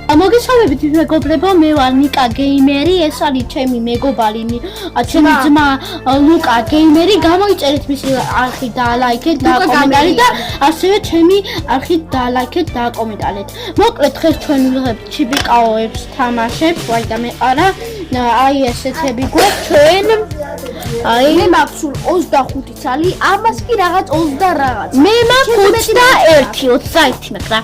მოგესალმებით მეგობრებო, მე ვარ ნიკა გეიმერი, ეს არის ჩემი მეგობარი, ჩემი ძმა ლუკა გეიმერი. გამოიწერეთ მისი არხი და ლაიქეთ და კომენტარი და ასევე ჩემი არხი და ლაიქეთ და კომენტარით. მოკლედ დღეს ჩვენ ვიღებთ ჩიპიკაოებს თამაშებს, ვაი და მეყარა. აი ესეთები გვაქვს ჩვენ. აი მე მაქვს სულ 25 წელი, ამას კი რაღაც 20 რაღაც. მე მაქვს 21 მაგრამ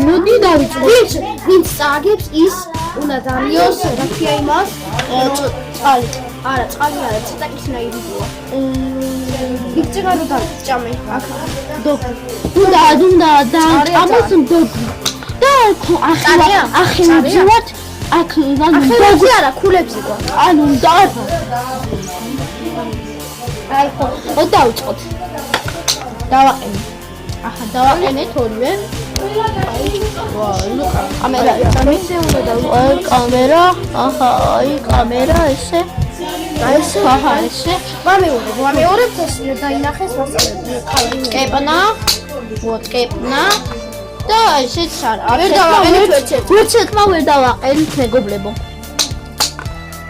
მოდი დავიწყოთ. ვინც წაგებს ის უნდა დამიოს, რა ქვია იმას? წყალი. არა, წყალი არა, ცოტა ისნაირია. იქცევა რო დავჭამე. აქ დოგი. უნდა და ამას დოგი. და ახლა აქ დოგი არა, ქულებზე ყო. ანუ და აი ხო დავიწყოთ. დავაყენე. ახლა დავაყენეთ ორივე. ვა, ლუკა, კამერა, ესე უნდა დავიწყოთ. კამერა, ახლა აი კამერა ესე. ესე, ახლა ესე. ვამეორებ ეს დაინახეს მასწავლებელი. კეპნა. ვოტკეპნა. და ესეც არა. ვერ დავაყენეთ ერთად. ერთმა ვერ დავაყენეთ მეგობლებო.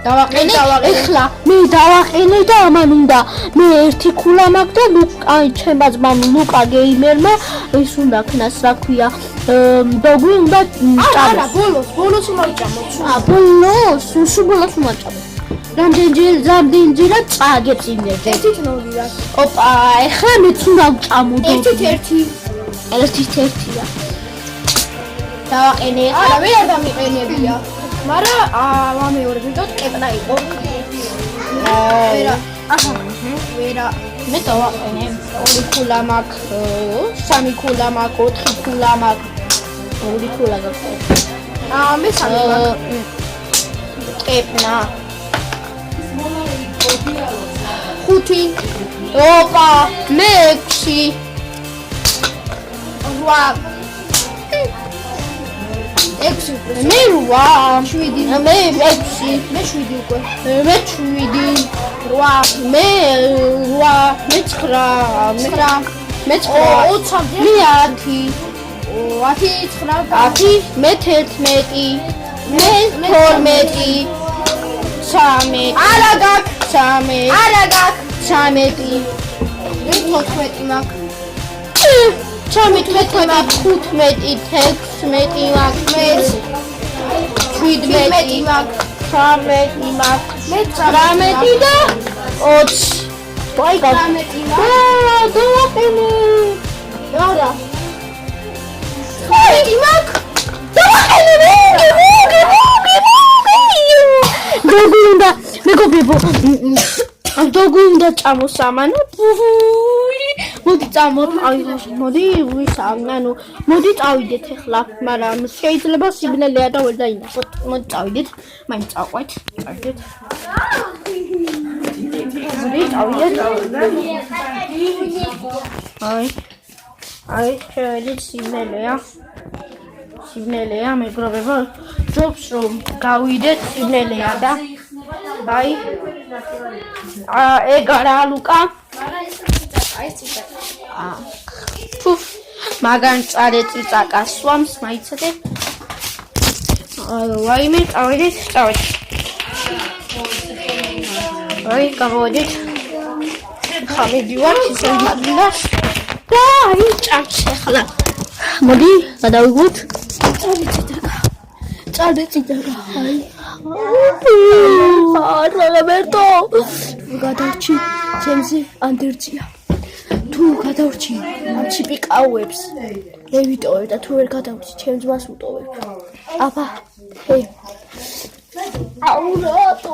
დავაყენე. ეხლა მე დავაყენე და ამან უნდა მე ერთი ქულა მაქვს და აი ჩემმა ძმამ ლუკა გეიმერმა ის უნდა ქნას რა ქვია დოგი უნდა არა ბოლოს უმაჭამოთ. ბოლოს უშუბოლოს უმაჭამოთ. რამდენჯერად წააგებს იმერზე. ერთი ნოლია. ოპა ეხლა მეც უნდა ვჭამო დოგი. ერთია. დავაყენე. არა ვერ არ დამიყენებია. მაგრამ ვამეორებ ვიდოდ კეპნა იყო. ვერა მე დავაყენე. 2 ქულა მაქვს, 3 ქულა მაქვს, 4 ქულა მაქვს. 2 ქულა გაქვს. მე 3 მაქვს. კეპნა. 5. ოპა, მე 6. 8. 6 მე 8. 7. მე 6. მე 7 უკვე. მე 7. 8. მე 8. მე 9. მე 20. მე 10. 10, 9, 10. მე 11. მე 12. 13. არა გაქვს. 13. არა გაქვს. 13. მე 14 მაქვს. 15, 16 მაქვს, მე 17 მაქვს. 18 მაქვს, მე 19 და 20. ვაი გაქვს. 18 მაქვს. დავაყენე. არა. 20 მაქვს. დავაყენე. დოგი უნდა მეგობრებო. დოგი უნდა ჭამოს ამანო. მოდი წამოთ, მოდი ანუ მოდი წავიდეთ ახლა, მაგრამ შეიძლება სიგნალია და ვერ დაინახოთ. მოდი წავიდეთ, მაინც წავყვეთ, წავიდეთ. მოდი წავიდეთ. აი, შევედით სიგნალია, მეგობრებო, ჯობს რომ გავიდეთ სიგნალია და აი, ეგ არა ლუკა. ფუფ მაგან წარე წიწაკა სვამს მაიცადე. ვაიმე წავედით. აი გამოვედით. ხამებივართ ისე მაგინას და აი ჭამს ახლა. მოდი გადავიგოთ. წარე წიწაკა. აი რობერტო გადავჭი ჩემზე ანდერძია. თუ გადავრჩი ჩიპიკაოებს მე ვიტოვებ და თუ ვერ გადავრჩი ჩემს მას ვუტოვებ. აბა ჰე აუ რატო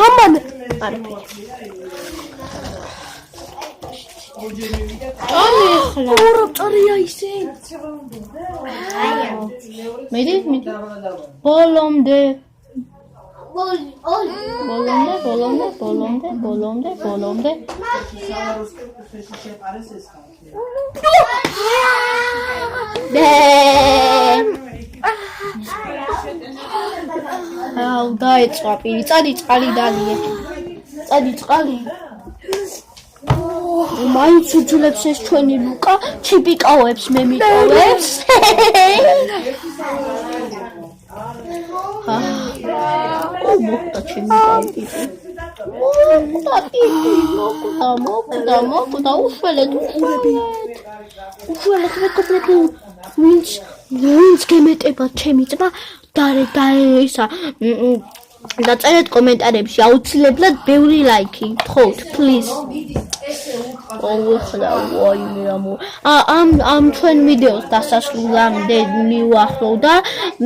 ამან არაფერი ახლა ორი წარია ისე მედი ბოლომდე ბოლომდე აუ დაეწყვა პირი, წყალი დალია. წყალი. მაინც უძლებს ეს ჩვენი ლუკა ჩიპიკაოებს მე მიტოვებს მოკდა უშველეთ მეკობრებო ვინც გემეტება ჩემი ძმა და ისა დაწერეთ კომენტარებში აუცილებლად ბევრი ლაიქი გთხოვთ please ამ ჩვენ ვიდეოს დასასრულამდე მივახლოვ და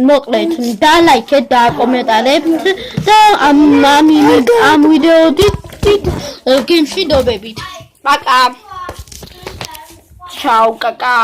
მოკლედ დალაიქეთ და კომენტარებთ და ამ ვიდეოდით გემშვიდობებით. Пока. Ciao, кака.